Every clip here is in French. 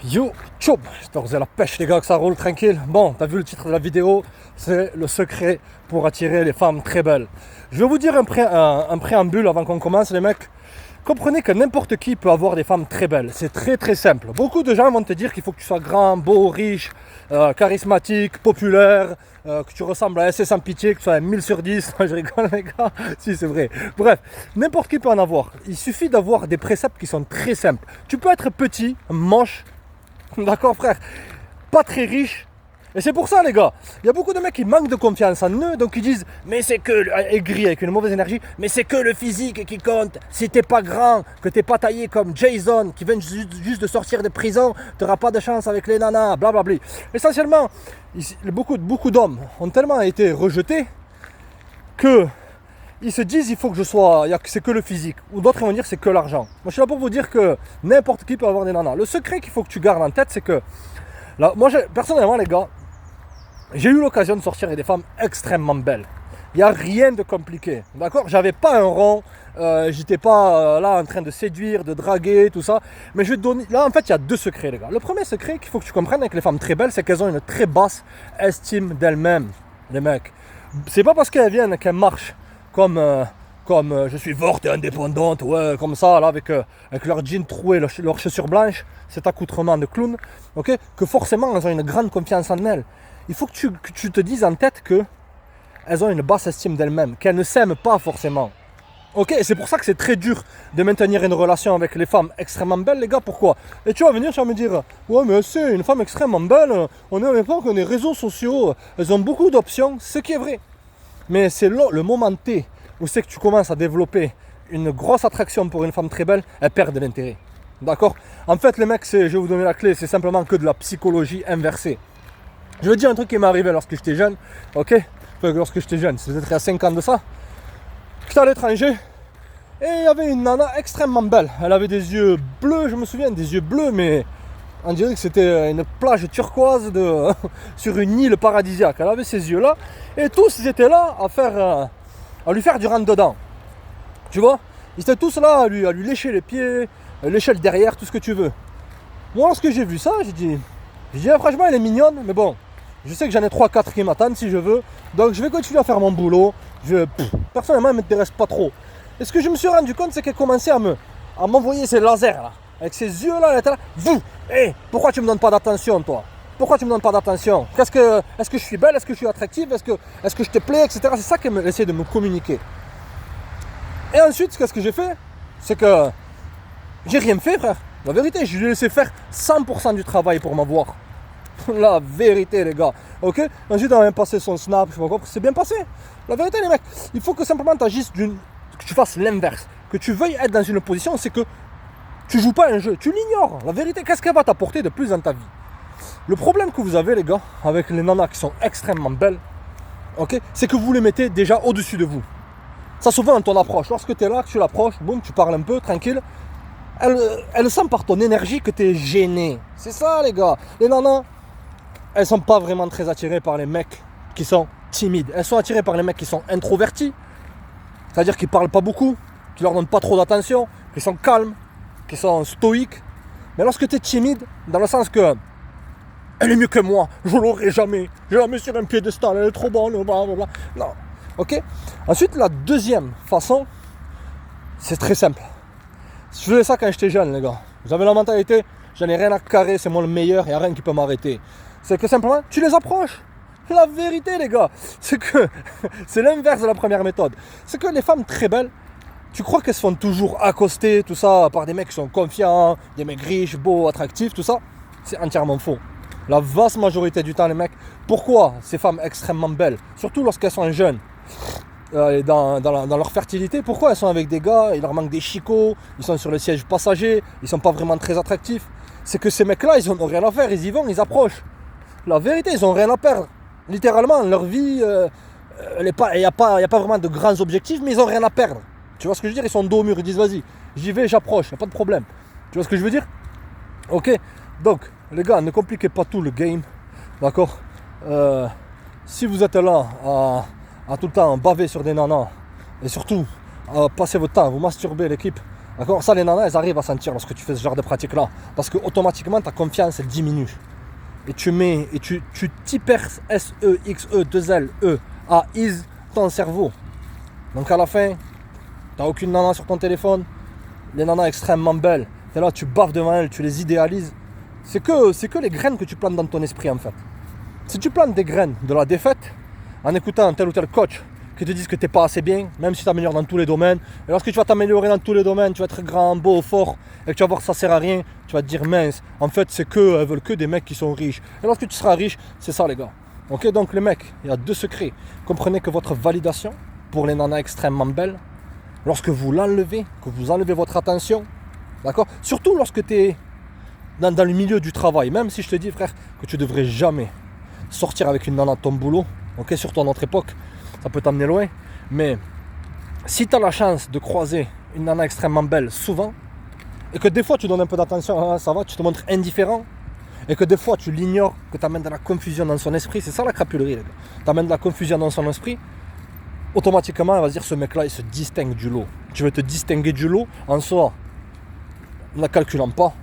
Yo, tchoum, j'espère que vous avez la pêche les gars, que ça roule tranquille. Bon, t'as vu le titre de la vidéo, c'est le secret pour attirer les femmes très belles. Je vais vous dire un préambule avant qu'on commence les mecs. Comprenez que n'importe qui peut avoir des femmes très belles, c'est très très simple. Beaucoup de gens vont te dire qu'il faut que tu sois grand, beau, riche, charismatique, populaire, que tu ressembles à SS sans pitié, que tu sois un 1000 sur 10. Je rigole les gars, si c'est vrai. Bref, n'importe qui peut en avoir. Il suffit d'avoir des préceptes qui sont très simples. Tu peux être petit, moche, d'accord frère, pas très riche. Et c'est pour ça les gars, il y a beaucoup de mecs qui manquent de confiance en eux, donc ils disent mais c'est que, aigri avec une mauvaise énergie, mais c'est que le physique qui compte. Si t'es pas grand, que t'es pas taillé comme Jason qui vient juste de sortir de prison, t'auras pas de chance avec les nanas, blablabla. Essentiellement, beaucoup d'hommes ont tellement été rejetés que ils se disent il faut que je sois, c'est que le physique, ou d'autres vont dire c'est que l'argent. Moi je suis là pour vous dire que n'importe qui peut avoir des nanas. Le secret qu'il faut que tu gardes en tête, c'est que là, moi personnellement les gars, j'ai eu l'occasion de sortir avec des femmes extrêmement belles. Il n'y a rien de compliqué, d'accord? J'avais pas un rond, j'étais pas là en train de séduire, de draguer, tout ça. Mais je vais te donner, là en fait il y a deux secrets les gars. Le premier secret qu'il faut que tu comprennes avec les femmes très belles, c'est qu'elles ont une très basse estime d'elles-mêmes, les mecs. C'est pas parce qu'elles viennent qu'elles marchent comme je suis forte et indépendante, ouais, comme ça, là, avec leur jean troué, leurs chaussures blanches, cet accoutrement de clown, ok, que forcément elles ont une grande confiance en elles. Il faut que tu te dises en tête qu'elles ont une basse estime d'elles-mêmes, qu'elles ne s'aiment pas forcément. Ok, c'est pour ça que c'est très dur de maintenir une relation avec les femmes extrêmement belles, les gars, pourquoi? Et tu vas venir, tu vas me dire, ouais, mais c'est une femme extrêmement belle, on est à l'époque, on est réseaux sociaux, elles ont beaucoup d'options, ce qui est vrai. Mais c'est là, le moment T, où c'est que tu commences à développer une grosse attraction pour une femme très belle, elle perd de l'intérêt. D'accord? En fait, les mecs, je vais vous donner la clé, c'est simplement que de la psychologie inversée. Je vais dire un truc qui m'est arrivé lorsque j'étais jeune, ok? Enfin, lorsque j'étais jeune, c'est peut-être il y a 5 ans de ça. J'étais à l'étranger, et il y avait une nana extrêmement belle. Elle avait des yeux bleus, je me souviens, des yeux bleus, mais on dirait que c'était une plage turquoise sur une île paradisiaque. Elle avait ces yeux-là, et tous ils étaient là à lui faire du rentre-dedans. Tu vois? Ils étaient tous là à lui lécher les pieds, lécher le derrière, tout ce que tu veux. Moi, lorsque j'ai vu ça, j'ai dit franchement, elle est mignonne, mais bon, je sais que j'en ai 3-4 qui m'attendent si je veux, donc je vais continuer à faire mon boulot. Personnellement, elle ne m'intéresse pas trop. Et ce que je me suis rendu compte, c'est qu'elle commençait à m'envoyer ses lasers là. Avec ses yeux là, elle était là. Vous, pourquoi tu me donnes pas d'attention, toi? Pourquoi tu me donnes pas d'attention? Est-ce que je suis belle? Est-ce que je suis attractive? Est-ce que je te plais? Etc. C'est ça qu'elle essaie de me communiquer. Et ensuite, qu'est-ce que j'ai fait? C'est que j'ai rien fait, frère. La vérité, je lui ai laissé faire 100% du travail pour m'avoir. La vérité, les gars. Ok? Ensuite, on a passé son snap, je sais pas quoi, c'est bien passé. La vérité, les mecs, il faut que simplement tu agisses que tu fasses l'inverse. Que tu veuilles être dans une position, c'est que tu joues pas un jeu, tu l'ignores. La vérité, qu'est-ce qu'elle va t'apporter de plus dans ta vie? Le problème que vous avez, les gars, avec les nanas qui sont extrêmement belles, ok, c'est que vous les mettez déjà au-dessus de vous. Ça se voit dans ton approche. Lorsque tu es là, que tu l'approches, boum, tu parles un peu, tranquille. Elle sent par ton énergie que tu es gêné. C'est ça, les gars. Les nanas, elles sont pas vraiment très attirées par les mecs qui sont timides. Elles sont attirées par les mecs qui sont introvertis. C'est-à-dire qu'ils parlent pas beaucoup, qui leur donnent pas trop d'attention, qui sont calmes, qui sont stoïques. Mais lorsque tu es timide, dans le sens que elle est mieux que moi, je l'aurai jamais. Je la mets sur un piédestal, elle est trop bonne, blablabla. Non. Ok? Ensuite, la deuxième façon, c'est très simple. Je faisais ça quand j'étais jeune, les gars. J'avais la mentalité, j'en ai rien à carrer, c'est moi le meilleur, il n'y a rien qui peut m'arrêter. C'est que simplement, tu les approches. La vérité, les gars, c'est que c'est l'inverse de la première méthode. C'est que les femmes très belles, tu crois qu'elles se font toujours accoster, tout ça, par des mecs qui sont confiants, des mecs riches, beaux, attractifs, tout ça. C'est entièrement faux. La vaste majorité du temps, les mecs, pourquoi ces femmes extrêmement belles, surtout lorsqu'elles sont jeunes, dans leur fertilité, pourquoi elles sont avec des gars, il leur manque des chicots, ils sont sur le siège passager, ils sont pas vraiment très attractifs? C'est que ces mecs-là, ils ont rien à faire, ils y vont, ils approchent. La vérité, ils ont rien à perdre. Littéralement, leur vie, il n'y a pas vraiment de grands objectifs, mais ils ont rien à perdre. Tu vois ce que je veux dire? Ils sont dos au mur, ils disent vas-y, j'y vais, j'approche, il n'y a pas de problème. Tu vois ce que je veux dire? Ok, donc, les gars, ne compliquez pas tout le game, d'accord? Si vous êtes là à tout le temps baver sur des nanas, et surtout à passer votre temps à vous masturber l'équipe, D'accord? Ça, les nanas, elles arrivent à sentir lorsque tu fais ce genre de pratique-là. Parce que automatiquement, ta confiance, elle diminue. Et tu t'hyper S-E-X-E 2-L-E à is ton cerveau. Donc à la fin, t'as aucune nana sur ton téléphone. Les nanas extrêmement belles. T'es là, tu baves devant elles, tu les idéalises. C'est que les graines que tu plantes dans ton esprit en fait. Si tu plantes des graines de la défaite, en écoutant tel ou tel coach qui te disent que t'es pas assez bien, même si tu t'améliores dans tous les domaines, et lorsque tu vas t'améliorer dans tous les domaines, tu vas être grand, beau, fort, et que tu vas voir que ça sert à rien, tu vas te dire mince, en fait elles veulent que des mecs qui sont riches. Et lorsque tu seras riche, c'est ça les gars. Ok, donc les mecs, il y a 2 secrets. Comprenez que votre validation, pour les nanas extrêmement belles, lorsque vous l'enlevez, que vous enlevez votre attention, d'accord, surtout lorsque tu es dans le milieu du travail, même si je te dis frère que tu devrais jamais sortir avec une nana de ton boulot, ok, surtout à notre époque, ça peut t'amener loin, mais si tu as la chance de croiser une nana extrêmement belle souvent, et que des fois tu donnes un peu d'attention, ça va, tu te montres indifférent, et que des fois tu l'ignores, que tu amènes de la confusion dans son esprit, c'est ça la crapulerie les gars, tu amènes de la confusion dans son esprit, automatiquement elle va se dire ce mec là il se distingue du lot. Tu veux te distinguer du lot en soi, en ne calculant pas,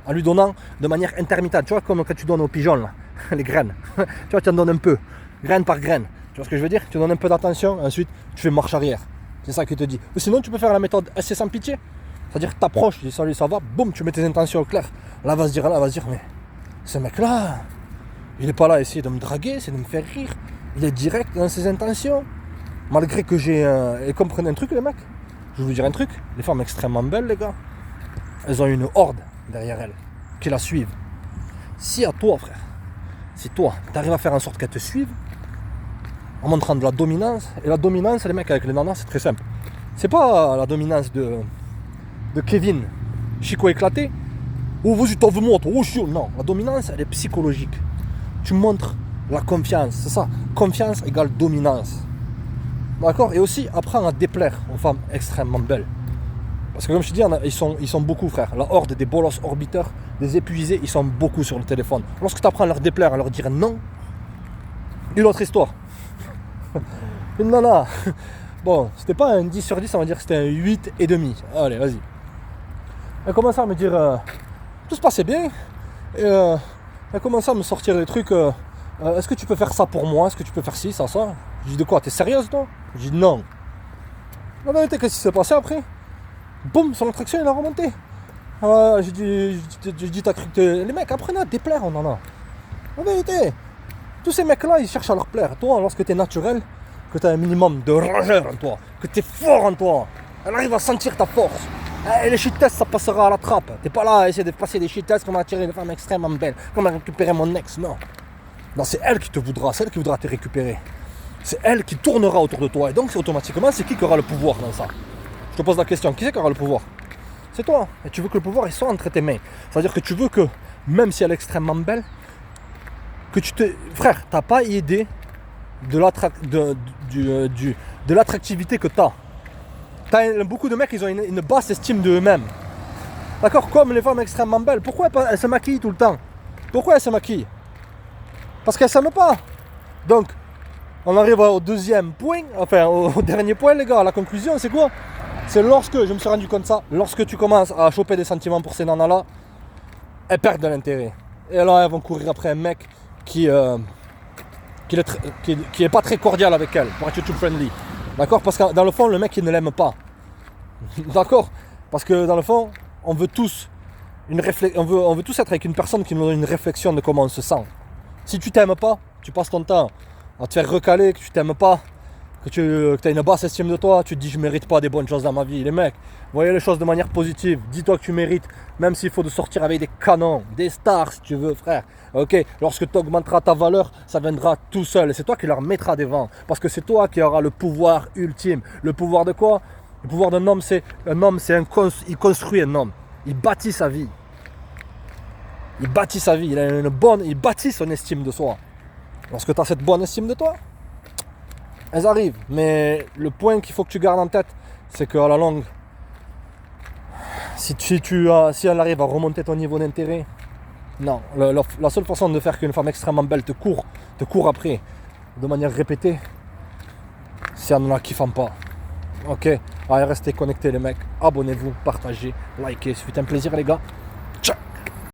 en lui donnant de manière intermittente, tu vois comme quand tu donnes aux pigeons là, les graines, tu vois tu en donnes un peu, graine par graine. Tu vois ce que je veux dire? Tu donnes un peu d'attention, ensuite tu fais marche arrière. C'est ça qu'il te dit. Ou sinon tu peux faire la méthode assez sans pitié. C'est-à-dire que t'approches, tu dis salut, ça va, boum, tu mets tes intentions au clair. Là, elle va se dire, mais ce mec-là, il est pas là à essayer de me draguer, c'est de me faire rire. Il est direct dans ses intentions. Malgré que j'ai et comprenez un truc les mecs, je vais vous dire un truc, les femmes extrêmement belles les gars, elles ont une horde derrière elles, qui la suivent. Si à toi frère, si toi, t'arrives à faire en sorte qu'elles te suivent, en montrant de la dominance. Et la dominance, les mecs, avec les nanas, c'est très simple. C'est pas la dominance de Kevin, Chico éclaté. Oh, vas-y, t'en veux moi, toi. Oh, chiot. Non, la dominance, elle est psychologique. Tu montres la confiance, c'est ça. Confiance égale dominance. D'accord? Et aussi, apprends à déplaire aux femmes extrêmement belles. Parce que comme je te dis, ils sont beaucoup, frère. La horde des bolos orbiteurs, des épuisés, ils sont beaucoup sur le téléphone. Lorsque tu apprends à leur déplaire, à leur dire non, une autre histoire. Une nana, bon, c'était pas un 10 sur 10, on va dire que c'était un 8,5. Allez, vas-y. Elle commençait à me dire, tout se passait bien, et elle commençait à me sortir des trucs, est-ce que tu peux faire ça pour moi? Est-ce que tu peux faire ci, ça? Je dis de quoi? T'es sérieuse toi? Je dis non. La vérité, qu'est-ce qui s'est passé après? Boum, son attraction il a remonté. J'ai dit, t'as cru que les mecs apprenez à déplaire, on en a. La vérité, tous ces mecs-là, ils cherchent à leur plaire. Toi, lorsque t'es naturel, que t'as un minimum de rageur en toi, que t'es fort en toi, elle arrive à sentir ta force. Et les shit tests, ça passera à la trappe. T'es pas là à essayer de passer des shit tests, comment attirer une femme extrêmement belle, comment récupérer mon ex, non. Non, c'est elle qui te voudra, c'est elle qui voudra te récupérer. C'est elle qui tournera autour de toi. Et donc, automatiquement, c'est qui aura le pouvoir dans ça? Je te pose la question, qui c'est qui aura le pouvoir? C'est toi. Et tu veux que le pouvoir, il soit entre tes mains. C'est-à-dire que tu veux que, même si elle est extrêmement belle, que tu te... Frère, t'as pas idée de l'attractivité que t'as. Beaucoup de mecs, ils ont une basse estime d'eux-mêmes. D'accord? Comme les femmes extrêmement belles. Pourquoi elles se maquillent tout le temps? Pourquoi elles se maquillent? Parce qu'elles s'aiment pas. Donc, on arrive au deuxième point, enfin au dernier point les gars, la conclusion c'est quoi? C'est lorsque, je me suis rendu compte de ça, lorsque tu commences à choper des sentiments pour ces nanas là, elles perdent de l'intérêt. Et là elles vont courir après un mec qui est pas très cordial avec elles, pour être YouTube friendly. D'accord? Parce que dans le fond le mec il ne l'aime pas. D'accord? Parce que dans le fond, on veut tous on veut tous être avec une personne qui nous donne une réflexion de comment on se sent. Si tu t'aimes pas, tu passes ton temps à te faire recaler, que tu t'aimes pas, que tu as une basse estime de toi, tu te dis je mérite pas des bonnes choses dans ma vie. Les mecs, voyez les choses de manière positive, dis-toi que tu mérites, même s'il faut de sortir avec des canons, des stars si tu veux frère. Ok, lorsque tu augmenteras ta valeur, ça viendra tout seul. Et c'est toi qui leur mettras des vents. Parce que c'est toi qui auras le pouvoir ultime. Le pouvoir de quoi? Le pouvoir d'un homme, il construit un homme. Il bâtit sa vie. Il bâtit sa vie, il bâtit son estime de soi. Lorsque tu as cette bonne estime de toi, elles arrivent. Mais le point qu'il faut que tu gardes en tête, c'est qu'à la longue, si elle arrive à remonter ton niveau d'intérêt, non. La seule façon de faire qu'une femme extrêmement belle te court après, de manière répétée, c'est en ne la kiffant pas. Ok, allez, restez connectés les mecs, abonnez-vous, partagez, likez, c'est un plaisir les gars.